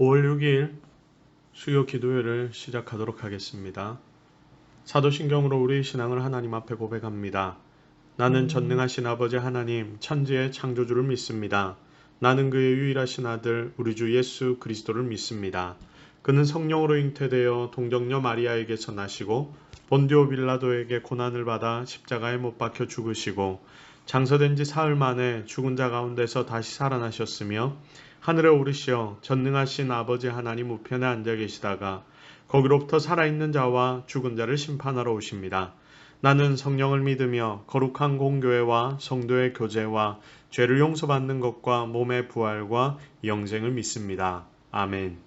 5월 6일 수요 기도회를 시작하도록 하겠습니다. 사도신경으로 우리의 신앙을 하나님 앞에 고백합니다. 나는 전능하신 아버지 하나님 천지의 창조주를 믿습니다. 나는 그의 유일하신 아들 우리 주 예수 그리스도를 믿습니다. 그는 성령으로 잉태되어 동정녀 마리아에게서 나시고 본디오 빌라도에게 고난을 받아 십자가에 못 박혀 죽으시고 장서된 지 사흘 만에 죽은 자 가운데서 다시 살아나셨으며 하늘에 오르시어 전능하신 아버지 하나님 우편에 앉아 계시다가 거기로부터 살아있는 자와 죽은 자를 심판하러 오십니다. 나는 성령을 믿으며 거룩한 공교회와 성도의 교제와 죄를 용서받는 것과 몸의 부활과 영생을 믿습니다. 아멘.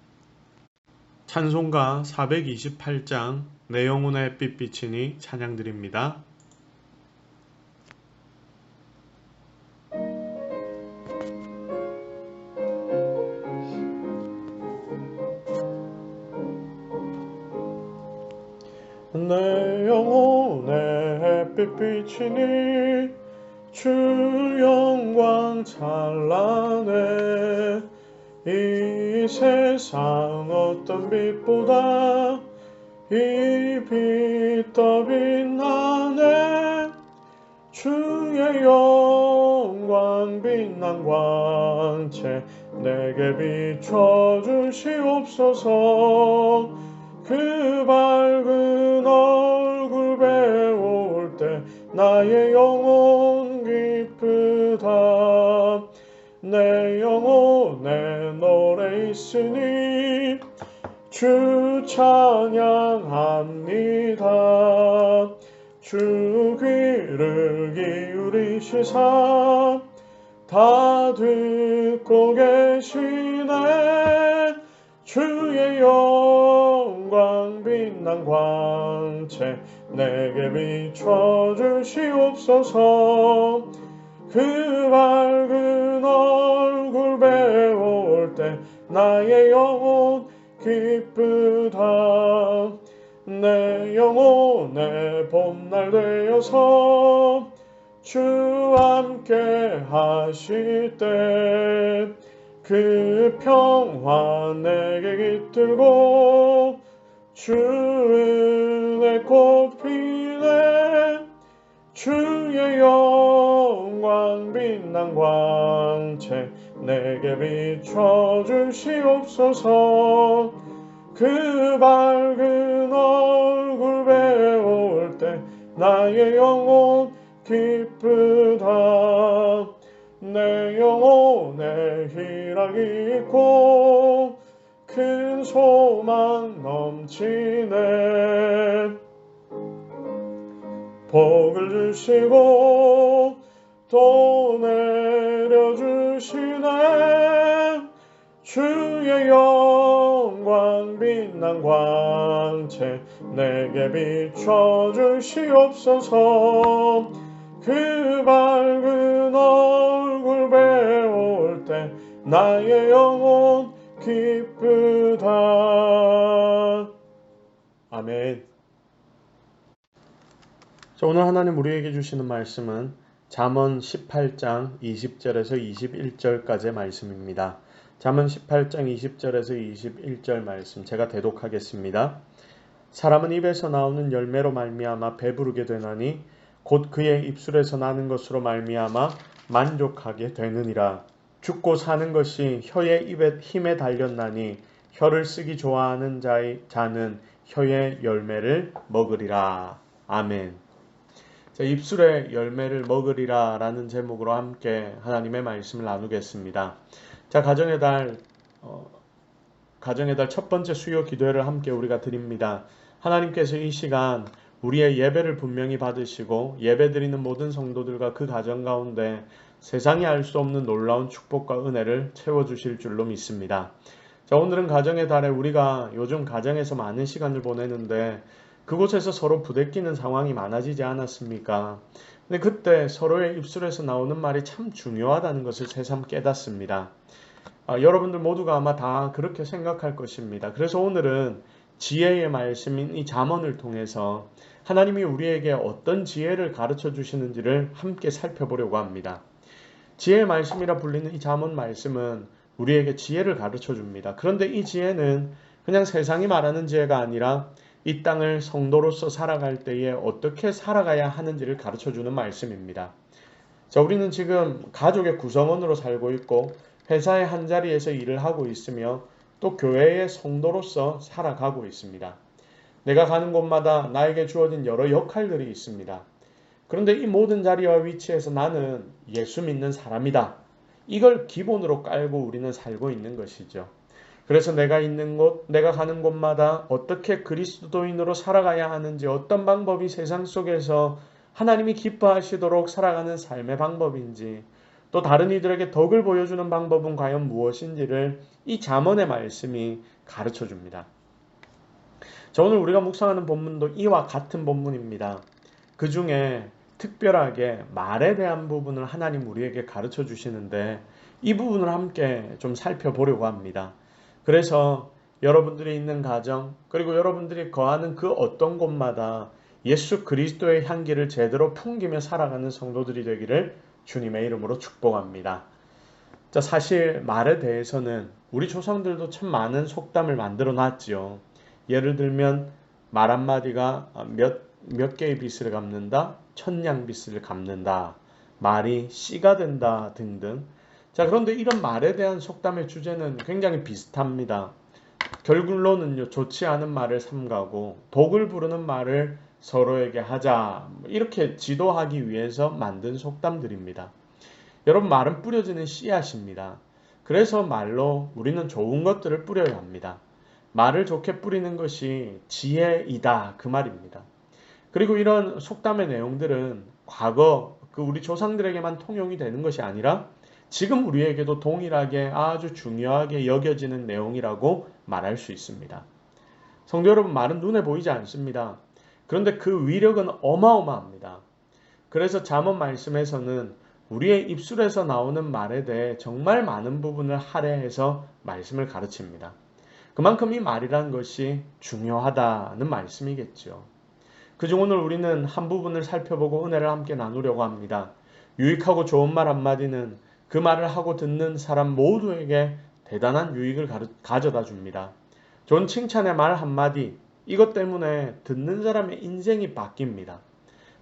찬송가 428장 내 영혼의 햇빛 비치니 찬양드립니다. 내 영혼의 햇빛 비치니 주 영광 찬란해 이 세상 어떤 빛보다 이 빛 더 빛나네 주의 영광 빛난 광채 내게 비춰주시옵소서 그 밝은 얼굴 배울 때 나의 영혼 기쁘다 내 영혼에 노래 있으니 주 찬양합니다 주 귀를 기울이시사 다 듣고 계시네 주의 영광 빛난 광채 내게 비춰주시옵소서 그 밝은 얼굴 배울 때 나의 영혼 기쁘다 내 영혼의 봄날 되어서 주 함께 하실 때 그 평화 내게 깃들고 주 은혜 꽃피네 주의 영광 빛난 광채 내게 비춰주시옵소서 그 밝은 얼굴 배울 때 나의 영혼 기쁘다 내 영혼에 희락이 있고 큰 소망 넘치네 복을 주시고 또 내려주시네 주의 영광 빛난 광채 내게 비춰주시옵소서 그 밝은 얼굴 배울 때 나의 영혼 기쁘다. 아멘. 자, 오늘 하나님 우리에게 주시는 말씀은 잠언 18장 20절에서 21절까지의 말씀입니다. 잠언 18장 20절에서 21절 말씀 제가 대독하겠습니다. 사람은 입에서 나오는 열매로 말미암아 배부르게 되나니 곧 그의 입술에서 나는 것으로 말미암아 만족하게 되느니라. 죽고 사는 것이 혀의 힘에 달렸나니 혀를 쓰기 좋아하는 자는 혀의 열매를 먹으리라. 아멘. 자, 입술의 열매를 먹으리라 라는 제목으로 함께 하나님의 말씀을 나누겠습니다. 자, 가정의 달 첫 번째 수요 기도회를 함께 우리가 드립니다. 하나님께서 이 시간 우리의 예배를 분명히 받으시고 예배드리는 모든 성도들과 그 가정 가운데 세상이 알 수 없는 놀라운 축복과 은혜를 채워주실 줄로 믿습니다. 자, 오늘은 가정의 달에 우리가 요즘 가정에서 많은 시간을 보내는데 그곳에서 서로 부대끼는 상황이 많아지지 않았습니까? 근데 그때 서로의 입술에서 나오는 말이 참 중요하다는 것을 새삼 깨닫습니다. 여러분들 모두가 아마 다 그렇게 생각할 것입니다. 그래서 오늘은 지혜의 말씀인 이 잠언을 통해서 하나님이 우리에게 어떤 지혜를 가르쳐 주시는지를 함께 살펴보려고 합니다. 지혜의 말씀이라 불리는 이 잠언 말씀은 우리에게 지혜를 가르쳐 줍니다. 그런데 이 지혜는 그냥 세상이 말하는 지혜가 아니라 이 땅을 성도로서 살아갈 때에 어떻게 살아가야 하는지를 가르쳐 주는 말씀입니다. 자, 우리는 지금 가족의 구성원으로 살고 있고 회사의 한자리에서 일을 하고 있으며 또 교회의 성도로서 살아가고 있습니다. 내가 가는 곳마다 나에게 주어진 여러 역할들이 있습니다. 그런데 이 모든 자리와 위치에서 나는 예수 믿는 사람이다. 이걸 기본으로 깔고 우리는 살고 있는 것이죠. 그래서 내가 있는 곳, 내가 가는 곳마다 어떻게 그리스도인으로 살아가야 하는지, 어떤 방법이 세상 속에서 하나님이 기뻐하시도록 살아가는 삶의 방법인지, 또 다른 이들에게 덕을 보여주는 방법은 과연 무엇인지를 이 잠언의 말씀이 가르쳐 줍니다. 자, 오늘 우리가 묵상하는 본문도 이와 같은 본문입니다. 그 중에 특별하게 말에 대한 부분을 하나님 우리에게 가르쳐 주시는데 이 부분을 함께 좀 살펴보려고 합니다. 그래서 여러분들이 있는 가정, 그리고 여러분들이 거하는 그 어떤 곳마다 예수 그리스도의 향기를 제대로 풍기며 살아가는 성도들이 되기를 주님의 이름으로 축복합니다. 자, 사실 말에 대해서는 우리 조상들도 참 많은 속담을 만들어 놨지요. 예를 들면 말 한마디가 몇 개의 빚을 갚는다, 천냥 빚을 갚는다, 말이 씨가 된다 등등. 자, 그런데 이런 말에 대한 속담의 주제는 굉장히 비슷합니다. 결국로는요, 좋지 않은 말을 삼가고 복을 부르는 말을 서로에게 하자, 이렇게 지도하기 위해서 만든 속담들입니다. 여러분, 말은 뿌려지는 씨앗입니다. 그래서 말로 우리는 좋은 것들을 뿌려야 합니다. 말을 좋게 뿌리는 것이 지혜이다, 그 말입니다. 그리고 이런 속담의 내용들은 과거 우리 조상들에게만 통용이 되는 것이 아니라 지금 우리에게도 동일하게 아주 중요하게 여겨지는 내용이라고 말할 수 있습니다. 성도 여러분, 말은 눈에 보이지 않습니다. 그런데 그 위력은 어마어마합니다. 그래서 잠언 말씀에서는 우리의 입술에서 나오는 말에 대해 정말 많은 부분을 할애해서 말씀을 가르칩니다. 그만큼 이 말이라는 것이 중요하다는 말씀이겠죠. 그중 오늘 우리는 한 부분을 살펴보고 은혜를 함께 나누려고 합니다. 유익하고 좋은 말 한마디는 그 말을 하고 듣는 사람 모두에게 대단한 유익을 가져다 줍니다. 좋은 칭찬의 말 한마디, 이것 때문에 듣는 사람의 인생이 바뀝니다.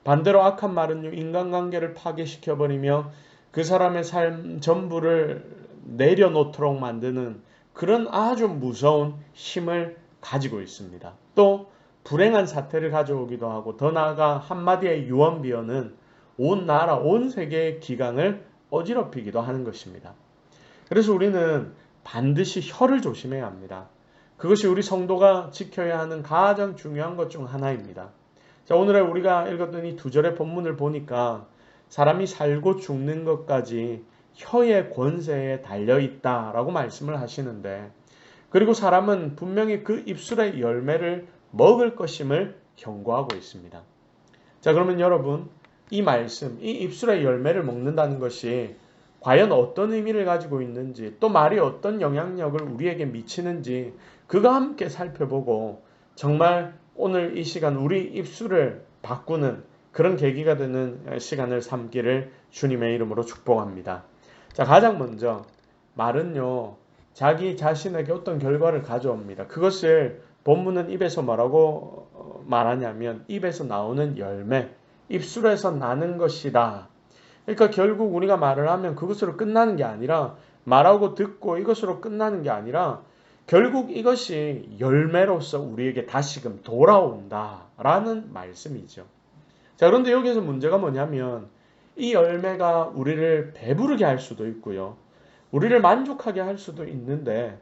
반대로 악한 말은요, 인간관계를 파괴시켜버리며 그 사람의 삶 전부를 내려놓도록 만드는 그런 아주 무서운 힘을 가지고 있습니다. 또 불행한 사태를 가져오기도 하고, 더 나아가 한마디의 유언비어는 온 나라, 온 세계의 기강을 어지럽히기도 하는 것입니다. 그래서 우리는 반드시 혀를 조심해야 합니다. 그것이 우리 성도가 지켜야 하는 가장 중요한 것 중 하나입니다. 자, 오늘의 우리가 읽었던 이 두 절의 본문을 보니까 사람이 살고 죽는 것까지 혀의 권세에 달려있다라고 말씀을 하시는데, 그리고 사람은 분명히 그 입술의 열매를 먹을 것임을 경고하고 있습니다. 자, 그러면 여러분, 이 말씀, 이 입술의 열매를 먹는다는 것이 과연 어떤 의미를 가지고 있는지, 또 말이 어떤 영향력을 우리에게 미치는지 그거 함께 살펴보고 정말 오늘 이 시간 우리 입술을 바꾸는 그런 계기가 되는 시간을 삼기를 주님의 이름으로 축복합니다. 자, 가장 먼저 말은요, 자기 자신에게 어떤 결과를 가져옵니다. 그것을 본문은 입에서 뭐라고 말하냐면 입에서 나오는 열매, 입술에서 나는 것이다. 그러니까 결국 우리가 말을 하면 그것으로 끝나는 게 아니라, 말하고 듣고 이것으로 끝나는 게 아니라 결국 이것이 열매로서 우리에게 다시금 돌아온다라는 말씀이죠. 자, 그런데 여기서 문제가 뭐냐면 이 열매가 우리를 배부르게 할 수도 있고요, 우리를 만족하게 할 수도 있는데,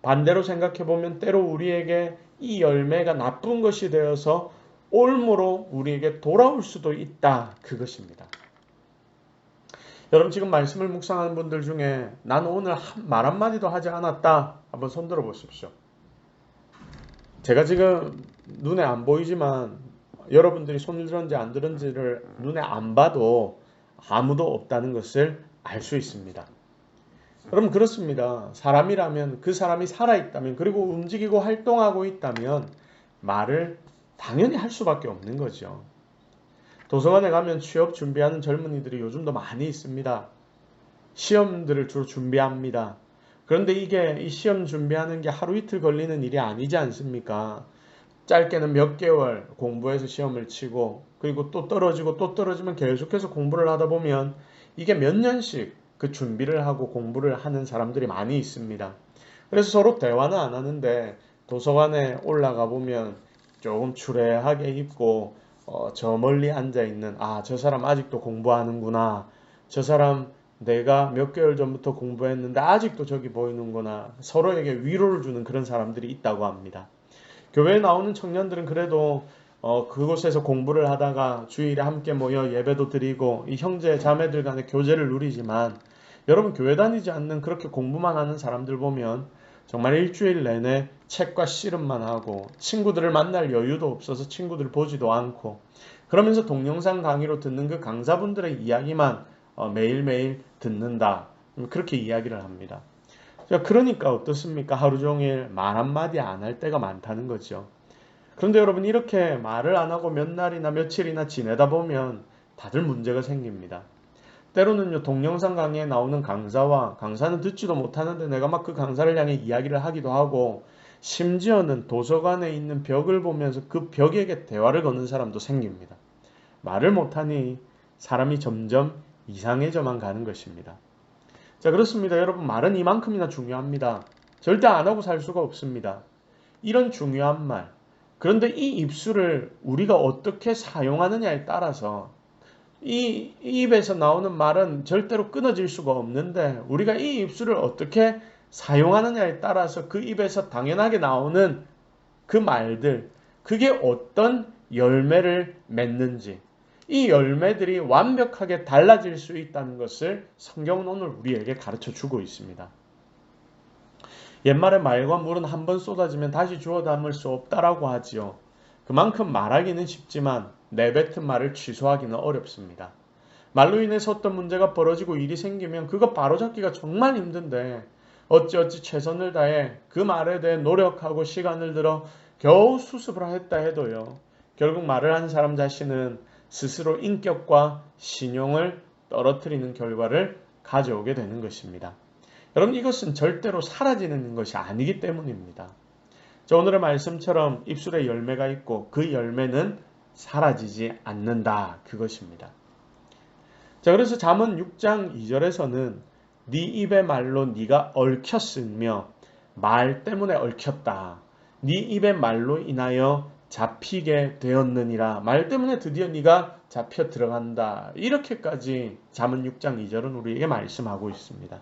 반대로 생각해보면 때로 우리에게 이 열매가 나쁜 것이 되어서 올무로 우리에게 돌아올 수도 있다, 그것입니다. 여러분, 지금 말씀을 묵상하는 분들 중에 나는 오늘 말 한마디도 하지 않았다, 한번 손들어 보십시오. 제가 지금 눈에 안 보이지만 여러분들이 손을 들었는지 안 들었는지를 눈에 안 봐도 아무도 없다는 것을 알 수 있습니다. 여러분, 그렇습니다. 사람이라면, 그 사람이 살아있다면, 그리고 움직이고 활동하고 있다면 말을 당연히 할 수밖에 없는 거죠. 도서관에 가면 취업 준비하는 젊은이들이 요즘도 많이 있습니다. 시험들을 주로 준비합니다. 그런데 이게 이 시험 준비하는 게 하루 이틀 걸리는 일이 아니지 않습니까? 짧게는 몇 개월 공부해서 시험을 치고 그리고 또 떨어지고 또 떨어지면 계속해서 공부를 하다 보면 이게 몇 년씩 그 준비를 하고 공부를 하는 사람들이 많이 있습니다. 그래서 서로 대화는 안 하는데 도서관에 올라가 보면 조금 추레하게 입고 저 멀리 앉아 있는 저 사람 아직도 공부하는구나. 저 사람 내가 몇 개월 전부터 공부했는데 아직도 저기 보이는구나. 서로에게 위로를 주는 그런 사람들이 있다고 합니다. 교회에 나오는 청년들은 그래도 그곳에서 공부를 하다가 주일에 함께 모여 예배도 드리고 이 형제 자매들 간의 교제를 누리지만 여러분 교회 다니지 않는 그렇게 공부만 하는 사람들 보면 정말 일주일 내내 책과 씨름만 하고 친구들을 만날 여유도 없어서 친구들을 보지도 않고 그러면서 동영상 강의로 듣는 그 강사분들의 이야기만 매일매일 듣는다. 그렇게 이야기를 합니다. 그러니까 어떻습니까? 하루 종일 말 한마디 안 할 때가 많다는 거죠. 그런데 여러분 이렇게 말을 안 하고 몇 날이나 며칠이나 지내다 보면 다들 문제가 생깁니다. 때로는요 동영상 강의에 나오는 강사와 강사는 듣지도 못하는데 내가 막 그 강사를 향해 이야기를 하기도 하고 심지어는 도서관에 있는 벽을 보면서 그 벽에게 대화를 거는 사람도 생깁니다. 말을 못하니 사람이 점점 이상해져만 가는 것입니다. 자, 그렇습니다. 여러분 말은 이만큼이나 중요합니다. 절대 안 하고 살 수가 없습니다. 이런 중요한 말. 그런데 이 입술을 우리가 어떻게 사용하느냐에 따라서 이 입에서 나오는 말은 절대로 끊어질 수가 없는데 우리가 이 입술을 어떻게 사용하느냐에 따라서 그 입에서 당연하게 나오는 그 말들, 그게 어떤 열매를 맺는지 이 열매들이 완벽하게 달라질 수 있다는 것을 성경은 오늘 우리에게 가르쳐 주고 있습니다. 옛말에 말과 물은 한 번 쏟아지면 다시 주워 담을 수 없다라고 하지요. 그만큼 말하기는 쉽지만 내뱉은 말을 취소하기는 어렵습니다. 말로 인해서 어떤 문제가 벌어지고 일이 생기면 그거 바로잡기가 정말 힘든데 어찌어찌 최선을 다해 그 말에 대해 노력하고 시간을 들어 겨우 수습을 했다 해도요. 결국 말을 한 사람 자신은 스스로 인격과 신용을 떨어뜨리는 결과를 가져오게 되는 것입니다. 여러분 이것은 절대로 사라지는 것이 아니기 때문입니다. 자, 오늘의 말씀처럼 입술에 열매가 있고 그 열매는 사라지지 않는다. 그것입니다. 자, 그래서 잠언 6장 2절에서는 네 입의 말로 네가 얽혔으며 말 때문에 얽혔다. 네 입의 말로 인하여 잡히게 되었느니라. 말 때문에 드디어 네가 잡혀 들어간다. 이렇게까지 잠언 6장 2절은 우리에게 말씀하고 있습니다.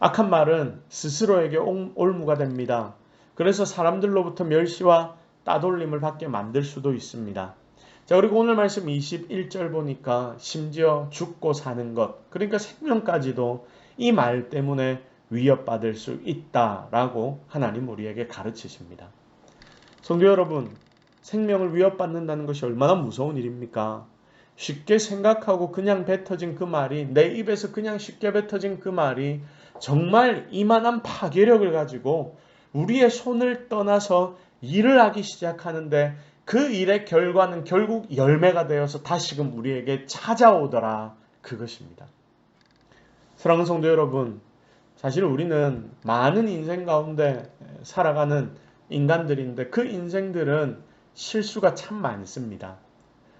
악한 말은 스스로에게 올무가 됩니다. 그래서 사람들로부터 멸시와 따돌림을 받게 만들 수도 있습니다. 자, 그리고 오늘 말씀 21절 보니까 심지어 죽고 사는 것, 그러니까 생명까지도 이 말 때문에 위협받을 수 있다라고 하나님 우리에게 가르치십니다. 성도 여러분, 생명을 위협받는다는 것이 얼마나 무서운 일입니까? 쉽게 생각하고 그냥 뱉어진 그 말이, 내 입에서 그냥 쉽게 뱉어진 그 말이 정말 이만한 파괴력을 가지고 우리의 손을 떠나서 일을 하기 시작하는데 그 일의 결과는 결국 열매가 되어서 다시금 우리에게 찾아오더라. 그것입니다. 사랑하는 성도 여러분, 사실 우리는 많은 인생 가운데 살아가는 인간들인데 그 인생들은 실수가 참 많습니다.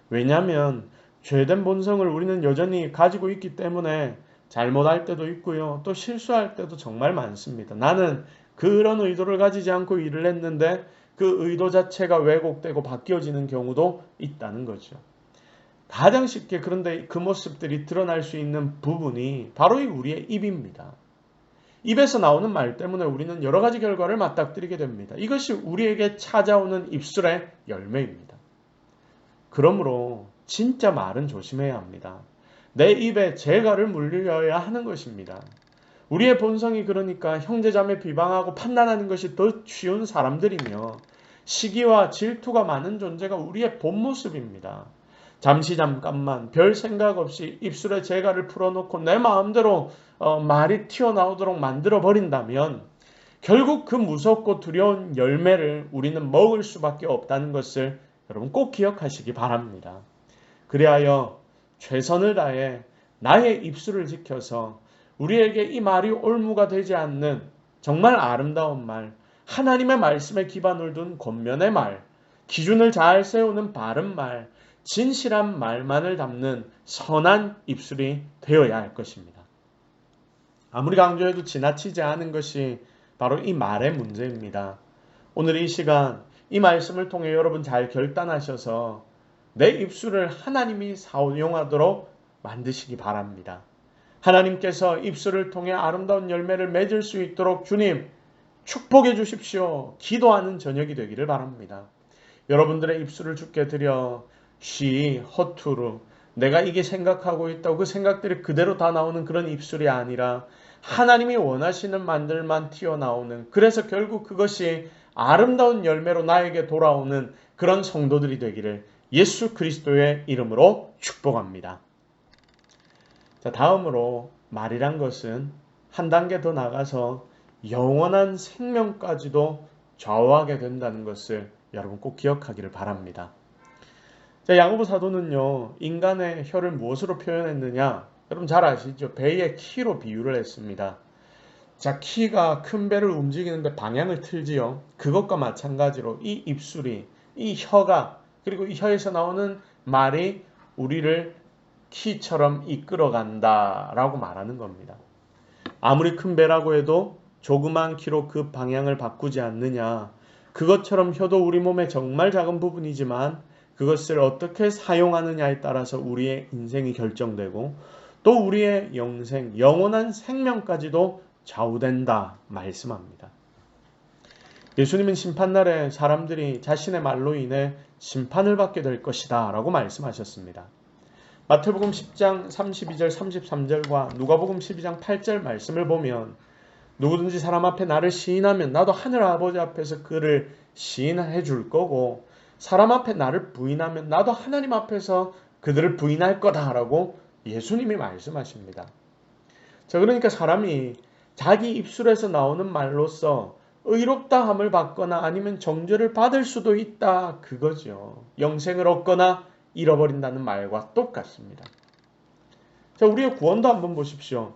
왜냐하면 죄된 본성을 우리는 여전히 가지고 있기 때문에 잘못할 때도 있고요. 또 실수할 때도 정말 많습니다. 나는 그런 의도를 가지지 않고 일을 했는데 그 의도 자체가 왜곡되고 바뀌어지는 경우도 있다는 거죠. 가장 쉽게 그런데 그 모습들이 드러날 수 있는 부분이 바로 우리의 입입니다. 입에서 나오는 말 때문에 우리는 여러 가지 결과를 맞닥뜨리게 됩니다. 이것이 우리에게 찾아오는 입술의 열매입니다. 그러므로 진짜 말은 조심해야 합니다. 내 입에 재갈을 물려야 하는 것입니다. 우리의 본성이 그러니까 형제자매 비방하고 판단하는 것이 더 쉬운 사람들이며 시기와 질투가 많은 존재가 우리의 본 모습입니다. 잠깐만 별 생각 없이 입술에 재갈을 풀어놓고 내 마음대로 말이 튀어나오도록 만들어버린다면 결국 그 무섭고 두려운 열매를 우리는 먹을 수밖에 없다는 것을 여러분 꼭 기억하시기 바랍니다. 그리하여 최선을 다해 나의 입술을 지켜서 우리에게 이 말이 올무가 되지 않는 정말 아름다운 말, 하나님의 말씀에 기반을 둔 권면의 말, 기준을 잘 세우는 바른 말, 진실한 말만을 담는 선한 입술이 되어야 할 것입니다. 아무리 강조해도 지나치지 않은 것이 바로 이 말의 문제입니다. 오늘 이 시간 이 말씀을 통해 여러분 잘 결단하셔서 내 입술을 하나님이 사용하도록 만드시기 바랍니다. 하나님께서 입술을 통해 아름다운 열매를 맺을 수 있도록 주님 축복해 주십시오. 기도하는 저녁이 되기를 바랍니다. 여러분들의 입술을 주께 드려 허투루 내가 이게 생각하고 있다고 그 생각들이 그대로 다 나오는 그런 입술이 아니라 하나님이 원하시는 말들만 튀어나오는, 그래서 결국 그것이 아름다운 열매로 나에게 돌아오는 그런 성도들이 되기를 예수 그리스도의 이름으로 축복합니다. 자, 다음으로 말이란 것은 한 단계 더 나가서 영원한 생명까지도 좌우하게 된다는 것을 여러분 꼭 기억하기를 바랍니다. 자, 야고보 사도는요, 인간의 혀를 무엇으로 표현했느냐? 여러분 잘 아시죠? 배의 키로 비유를 했습니다. 자, 키가 큰 배를 움직이는데 방향을 틀지요. 그것과 마찬가지로 이 입술이, 이 혀가, 그리고 이 혀에서 나오는 말이 우리를 키처럼 이끌어간다라고 말하는 겁니다. 아무리 큰 배라고 해도 조그만 키로 그 방향을 바꾸지 않느냐. 그것처럼 혀도 우리 몸의 정말 작은 부분이지만 그것을 어떻게 사용하느냐에 따라서 우리의 인생이 결정되고 또 우리의 영생, 영원한 생명까지도 좌우된다 말씀합니다. 예수님은 심판날에 사람들이 자신의 말로 인해 심판을 받게 될 것이다 라고 말씀하셨습니다. 마태복음 10장 32절 33절과 누가복음 12장 8절 말씀을 보면 누구든지 사람 앞에 나를 시인하면 나도 하늘 아버지 앞에서 그를 시인해 줄 거고 사람 앞에 나를 부인하면 나도 하나님 앞에서 그들을 부인할 거다라고 예수님이 말씀하십니다. 자, 그러니까 사람이 자기 입술에서 나오는 말로써 의롭다함을 받거나 아니면 정죄를 받을 수도 있다 그거죠. 영생을 얻거나 잃어버린다는 말과 똑같습니다. 자, 우리의 구원도 한번 보십시오.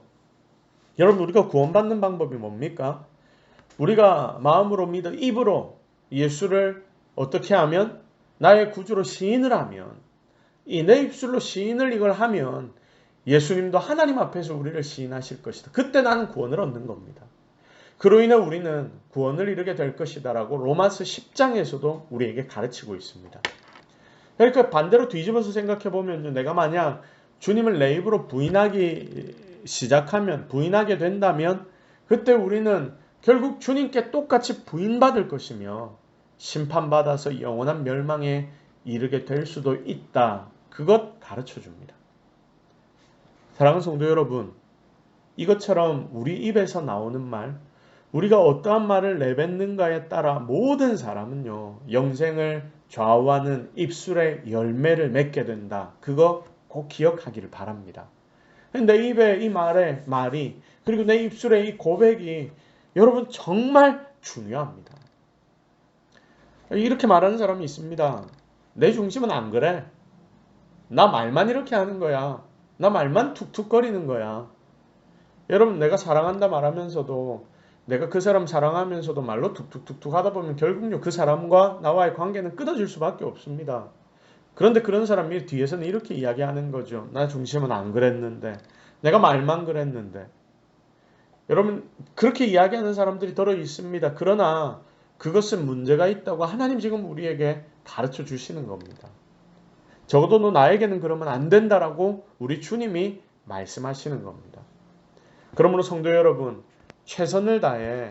여러분, 우리가 구원받는 방법이 뭡니까? 우리가 마음으로 믿어 입으로 예수를 어떻게 하면 나의 구주로 시인을 하면 이 내 입술로 시인을 이걸 하면 예수님도 하나님 앞에서 우리를 시인하실 것이다. 그때 나는 구원을 얻는 겁니다. 그로 인해 우리는 구원을 이루게 될 것이다 라고 로마서 10장에서도 우리에게 가르치고 있습니다. 그러니까 반대로 뒤집어서 생각해 보면요, 내가 만약 주님을 내 입으로 부인하기 시작하면, 부인하게 된다면 그때 우리는 결국 주님께 똑같이 부인받을 것이며 심판받아서 영원한 멸망에 이르게 될 수도 있다. 그것 가르쳐 줍니다. 사랑하는 성도 여러분, 이것처럼 우리 입에서 나오는 말, 우리가 어떠한 말을 내뱉는가에 따라 모든 사람은요, 영생을 좌우하는 입술의 열매를 맺게 된다. 그거 꼭 기억하기를 바랍니다. 내 입에 이 말이, 그리고 내 입술의 이 고백이 여러분 정말 중요합니다. 이렇게 말하는 사람이 있습니다. 내 중심은 안 그래. 나 말만 이렇게 하는 거야. 나 말만 툭툭거리는 거야. 여러분, 내가 사랑한다 말하면서도 내가 그 사람 사랑하면서도 말로 툭툭툭툭 하다 보면 결국요 그 사람과 나와의 관계는 끊어질 수밖에 없습니다. 그런데 그런 사람이 뒤에서는 이렇게 이야기하는 거죠. 나 중심은 안 그랬는데, 내가 말만 그랬는데. 여러분, 그렇게 이야기하는 사람들이 더러 있습니다. 그러나 그것은 문제가 있다고 하나님 지금 우리에게 가르쳐 주시는 겁니다. 적어도 너 나에게는 그러면 안 된다라고 우리 주님이 말씀하시는 겁니다. 그러므로 성도 여러분, 최선을 다해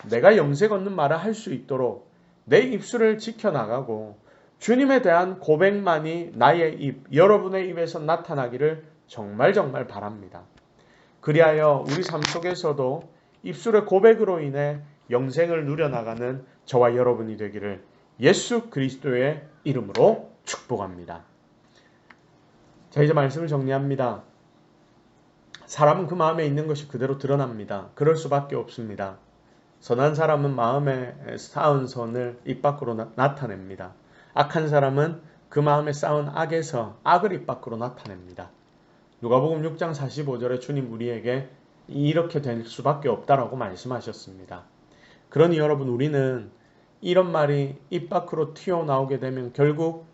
내가 영생 얻는 말을 할 수 있도록 내 입술을 지켜나가고 주님에 대한 고백만이 나의 입, 여러분의 입에서 나타나기를 정말 바랍니다. 그리하여 우리 삶 속에서도 입술의 고백으로 인해 영생을 누려나가는 저와 여러분이 되기를 예수 그리스도의 이름으로 축복합니다. 자, 이제 말씀을 정리합니다. 사람은 그 마음에 있는 것이 그대로 드러납니다. 그럴 수밖에 없습니다. 선한 사람은 마음에 쌓은 선을 입 밖으로 나타냅니다. 악한 사람은 그 마음에 쌓은 악에서 악을 입 밖으로 나타냅니다. 누가복음 6장 45절에 주님 우리에게 이렇게 될 수밖에 없다라고 말씀하셨습니다. 그러니 여러분, 우리는 이런 말이 입 밖으로 튀어나오게 되면 결국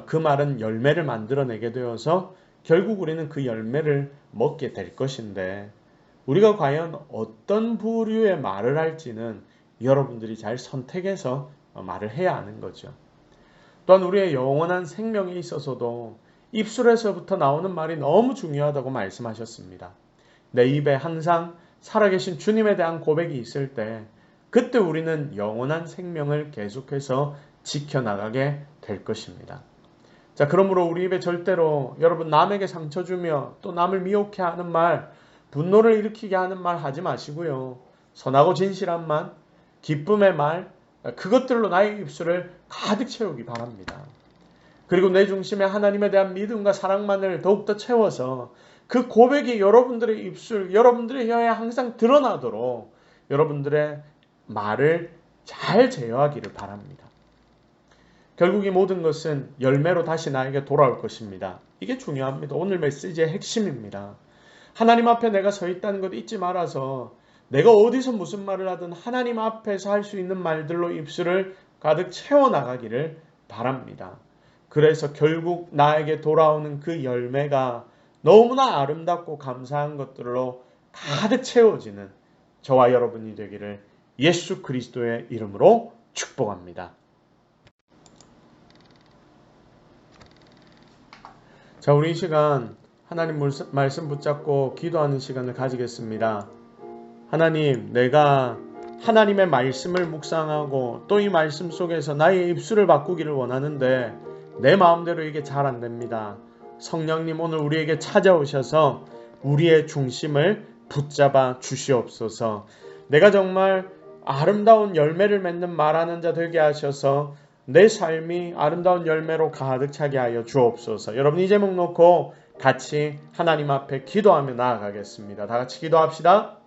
그 말은 열매를 만들어내게 되어서 결국 우리는 그 열매를 먹게 될 것인데, 우리가 과연 어떤 부류의 말을 할지는 여러분들이 잘 선택해서 말을 해야 하는 거죠. 또한 우리의 영원한 생명에 있어서도 입술에서부터 나오는 말이 너무 중요하다고 말씀하셨습니다. 내 입에 항상 살아계신 주님에 대한 고백이 있을 때, 그때 우리는 영원한 생명을 계속해서 지켜나가게 될 것입니다. 자, 그러므로 우리 입에 절대로 여러분 남에게 상처 주며 또 남을 미혹해 하는 말, 분노를 일으키게 하는 말 하지 마시고요. 선하고 진실한 말, 기쁨의 말, 그것들로 나의 입술을 가득 채우기 바랍니다. 그리고 내 중심에 하나님에 대한 믿음과 사랑만을 더욱더 채워서 그 고백이 여러분들의 입술, 여러분들의 혀에 항상 드러나도록 여러분들의 말을 잘 제어하기를 바랍니다. 결국 이 모든 것은 열매로 다시 나에게 돌아올 것입니다. 이게 중요합니다. 오늘 메시지의 핵심입니다. 하나님 앞에 내가 서 있다는 것 잊지 말아서 내가 어디서 무슨 말을 하든 하나님 앞에서 할 수 있는 말들로 입술을 가득 채워나가기를 바랍니다. 그래서 결국 나에게 돌아오는 그 열매가 너무나 아름답고 감사한 것들로 가득 채워지는 저와 여러분이 되기를 예수 그리스도의 이름으로 축복합니다. 자, 우리 이 시간 하나님 말씀 붙잡고 기도하는 시간을 가지겠습니다. 하나님, 내가 하나님의 말씀을 묵상하고 또 이 말씀 속에서 나의 입술을 바꾸기를 원하는데 내 마음대로 이게 잘 안 됩니다. 성령님, 오늘 우리에게 찾아오셔서 우리의 중심을 붙잡아 주시옵소서. 내가 정말 아름다운 열매를 맺는 말하는 자 되게 하셔서 내 삶이 아름다운 열매로 가득 차게 하여 주옵소서. 여러분, 이 제목 놓고 같이 하나님 앞에 기도하며 나아가겠습니다. 다 같이 기도합시다.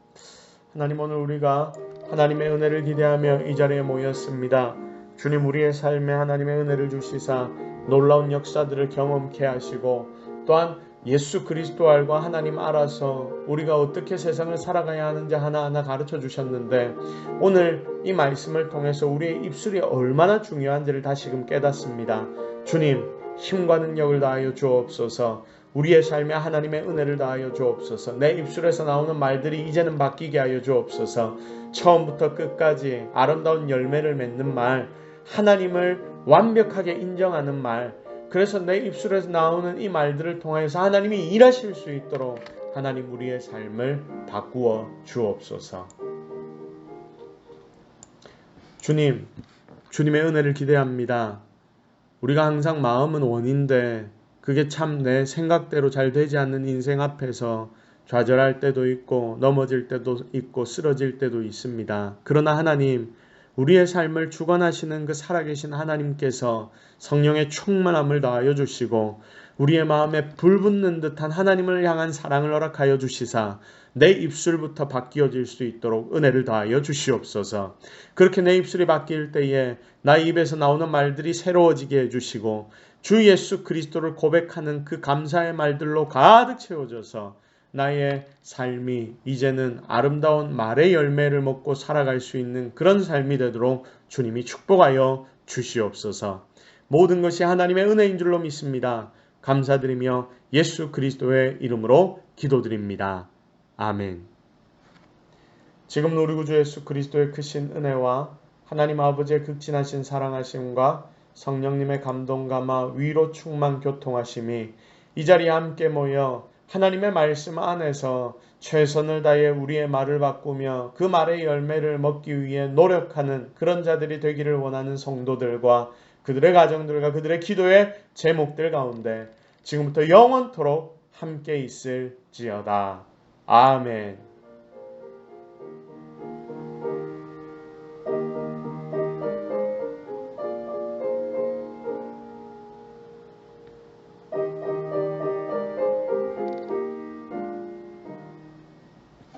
하나님, 오늘 우리가 하나님의 은혜를 기대하며 이 자리에 모였습니다. 주님, 우리의 삶에 하나님의 은혜를 주시사 놀라운 역사들을 경험케 하시고 또한 예수 그리스도 알과 하나님 알아서 우리가 어떻게 세상을 살아가야 하는지 하나하나 가르쳐 주셨는데, 오늘 이 말씀을 통해서 우리의 입술이 얼마나 중요한지를 다시금 깨닫습니다. 주님, 힘과 능력을 다하여 주옵소서. 우리의 삶에 하나님의 은혜를 다하여 주옵소서. 내 입술에서 나오는 말들이 이제는 바뀌게 하여 주옵소서. 처음부터 끝까지 아름다운 열매를 맺는 말, 하나님을 완벽하게 인정하는 말, 그래서 내 입술에서 나오는 이 말들을 통해서 하나님이 일하실 수 있도록 하나님 우리의 삶을 바꾸어 주옵소서. 주님, 주님의 은혜를 기대합니다. 우리가 항상 마음은 원인데 그게 참 내 생각대로 잘 되지 않는 인생 앞에서 좌절할 때도 있고 넘어질 때도 있고 쓰러질 때도 있습니다. 그러나 하나님, 우리의 삶을 주관하시는 그 살아계신 하나님께서 성령의 충만함을 더하여 주시고 우리의 마음에 불붙는 듯한 하나님을 향한 사랑을 허락하여 주시사 내 입술부터 바뀌어질 수 있도록 은혜를 더하여 주시옵소서. 그렇게 내 입술이 바뀔 때에 나의 입에서 나오는 말들이 새로워지게 해주시고 주 예수 그리스도를 고백하는 그 감사의 말들로 가득 채워져서 나의 삶이 이제는 아름다운 말의 열매를 먹고 살아갈 수 있는 그런 삶이 되도록 주님이 축복하여 주시옵소서. 모든 것이 하나님의 은혜인 줄로 믿습니다. 감사드리며 예수 그리스도의 이름으로 기도드립니다. 아멘. 지금 우리 구주 예수 그리스도의 크신 은혜와 하나님 아버지의 극진하신 사랑하심과 성령님의 감동 감화 위로 충만 교통하심이 이 자리에 함께 모여 하나님의 말씀 안에서 최선을 다해 우리의 말을 바꾸며 그 말의 열매를 먹기 위해 노력하는 그런 자들이 되기를 원하는 성도들과 그들의 가정들과 그들의 기도의 제목들 가운데 지금부터 영원토록 함께 있을지어다. 아멘.